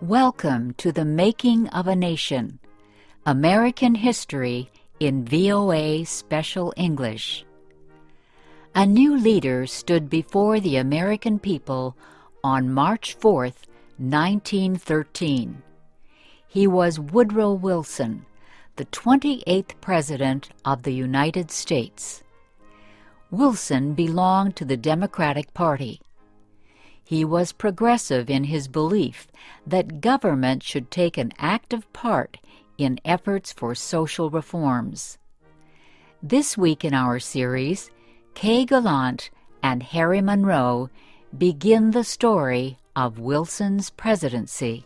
Welcome to the Making of a Nation, American History in VOA Special English. A new leader stood before the American people on March 4th, 1913. He was Woodrow Wilson, the 28th President of the United States. Wilson belonged to the Democratic Party. He was progressive in his belief that government should take an active part in efforts for social reforms. This week in our series, Kay Gallant and Harry Monroe begin the story of Wilson's presidency.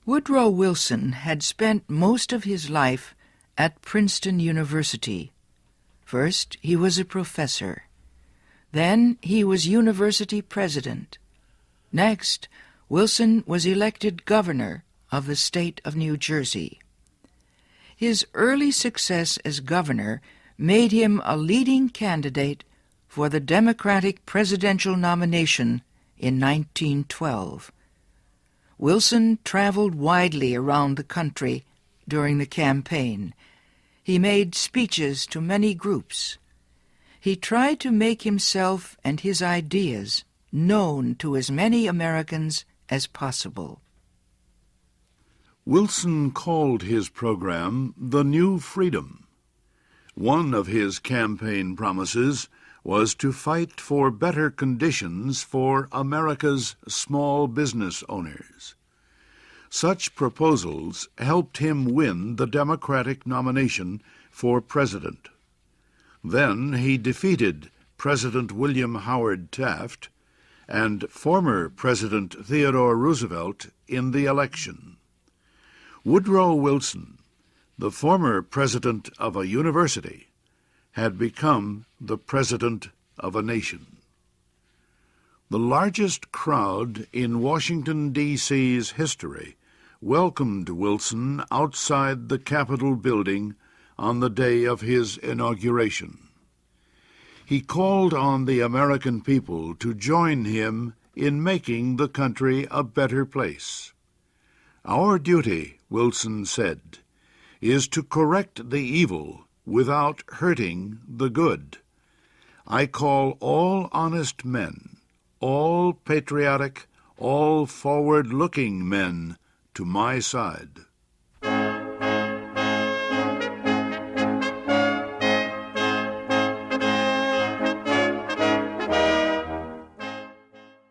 Woodrow Wilson had spent most of his life at Princeton University. First, he was a professor. Then, he was university president. Next, Wilson was elected governor of the state of New Jersey. His early success as governor made him a leading candidate for the Democratic presidential nomination in 1912. Wilson traveled widely around the country during the campaign. He made speeches to many groups. He tried to make himself and his ideas known to as many Americans as possible. Wilson called his program the New Freedom. One of his campaign promises was to fight for better conditions for America's small business owners. Such proposals helped him win the Democratic nomination for president. Then he defeated President William Howard Taft and former President Theodore Roosevelt in the election. Woodrow Wilson, the former president of a university, had become the president of a nation. The largest crowd in Washington, D.C.'s history welcomed Wilson outside the Capitol building on the day of his inauguration. He called on the American people to join him in making the country a better place. "Our duty," Wilson said, "is to correct the evil without hurting the good. I call all honest men, all patriotic, all forward-looking men to my side."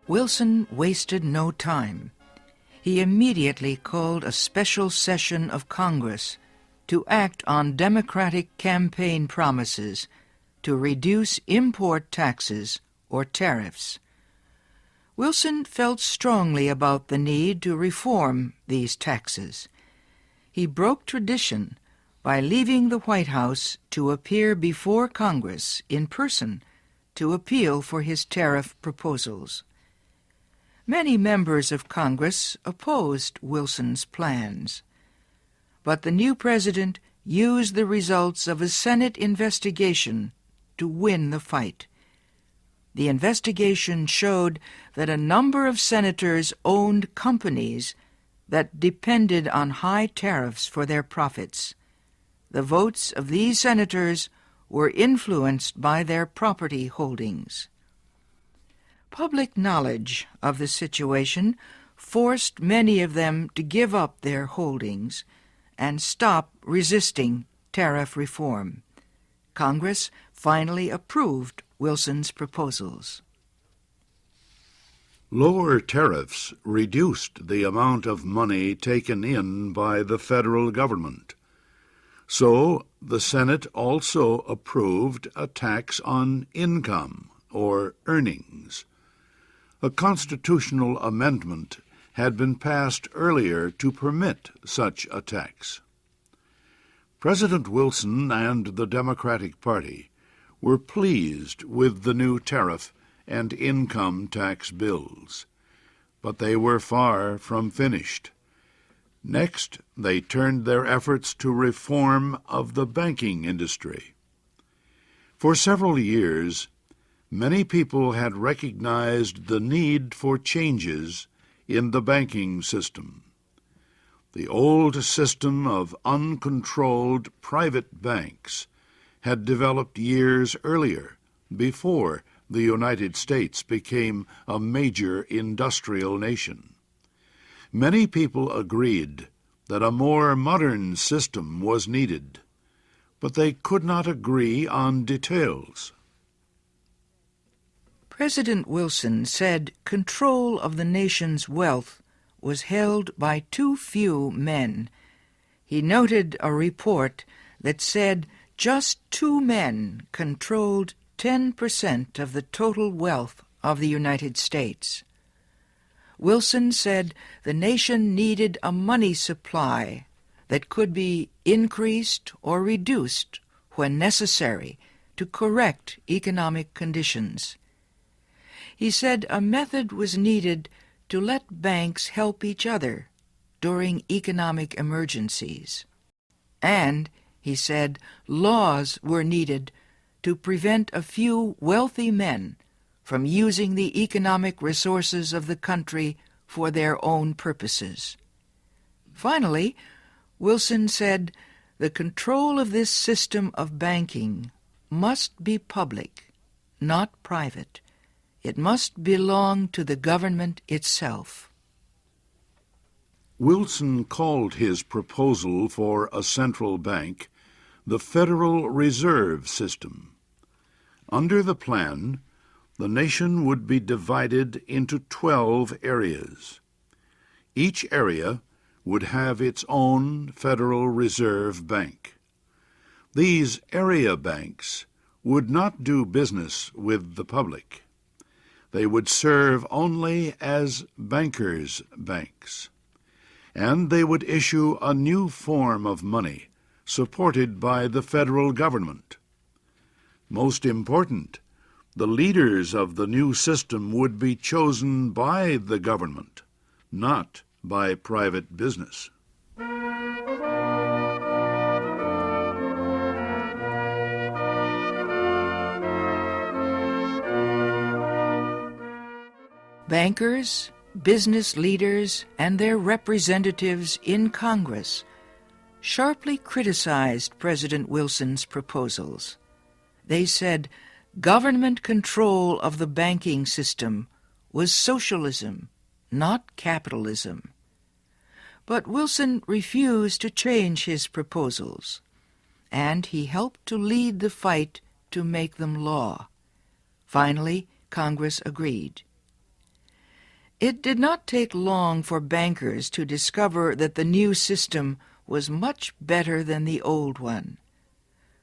Wilson wasted no time. He immediately called a special session of Congress to act on Democratic campaign promises to reduce import taxes or tariffs. Wilson felt strongly about the need to reform these taxes. He broke tradition by leaving the White House to appear before Congress in person to appeal for his tariff proposals. Many members of Congress opposed Wilson's plans, but the new president used the results of a Senate investigation to win the fight. The investigation showed that a number of senators owned companies that depended on high tariffs for their profits. The votes of these senators were influenced by their property holdings. Public knowledge of the situation forced many of them to give up their holdings and stop resisting tariff reform. Congress finally approved Wilson's proposals. Lower tariffs reduced the amount of money taken in by the federal government. So the Senate also approved a tax on income or earnings. A constitutional amendment had been passed earlier to permit such a tax. President Wilson and the Democratic Party were pleased with the new tariff and income tax bills. But they were far from finished. Next, they turned their efforts to reform of the banking industry. For several years, many people had recognized the need for changes in the banking system. The old system of uncontrolled private banks had developed years earlier, before the United States became a major industrial nation. Many people agreed that a more modern system was needed, but they could not agree on details. President Wilson said control of the nation's wealth was held by too few men. He noted a report that said just 2 men controlled 10% of the total wealth of the United States. Wilson said the nation needed a money supply that could be increased or reduced when necessary to correct economic conditions. He said a method was needed to let banks help each other during economic emergencies. And, he said, laws were needed to prevent a few wealthy men from using the economic resources of the country for their own purposes. Finally, Wilson said the control of this system of banking must be public, not private. It must belong to the government itself. Wilson called his proposal for a central bank the Federal Reserve System. Under the plan, the nation would be divided into 12 areas. Each area would have its own Federal Reserve Bank. These area banks would not do business with the public. They would serve only as bankers' banks, and they would issue a new form of money supported by the federal government. Most important, the leaders of the new system would be chosen by the government, not by private business. Bankers, business leaders, and their representatives in Congress sharply criticized President Wilson's proposals. They said government control of the banking system was socialism, not capitalism. But Wilson refused to change his proposals, and he helped to lead the fight to make them law. Finally, Congress agreed. It did not take long for bankers to discover that the new system was much better than the old one.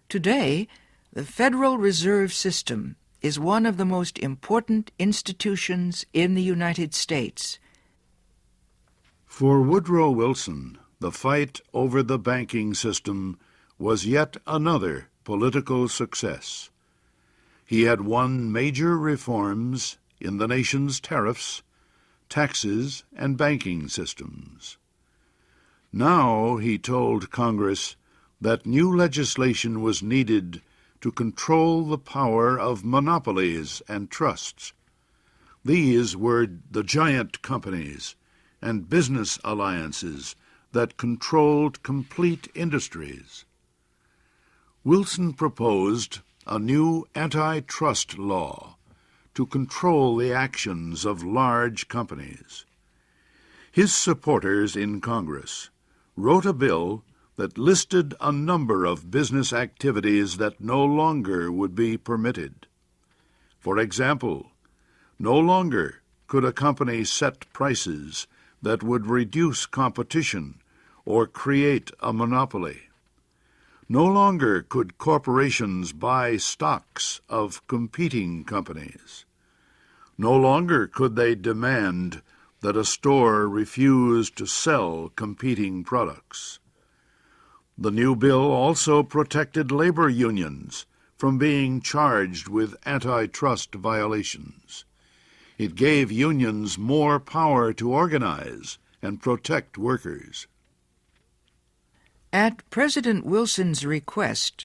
Today, the Federal Reserve System is one of the most important institutions in the United States. For Woodrow Wilson, the fight over the banking system was yet another political success. He had won major reforms in the nation's tariffs, taxes, and banking systems. Now he told Congress that new legislation was needed to control the power of monopolies and trusts. These were the giant companies and business alliances that controlled complete industries. Wilson proposed a new antitrust law to control the actions of large companies. His supporters in Congress wrote a bill that listed a number of business activities that no longer would be permitted. For example, no longer could a company set prices that would reduce competition or create a monopoly. No longer could corporations buy stocks of competing companies. No longer could they demand that a store refuse to sell competing products. The new bill also protected labor unions from being charged with antitrust violations. It gave unions more power to organize and protect workers. At President Wilson's request,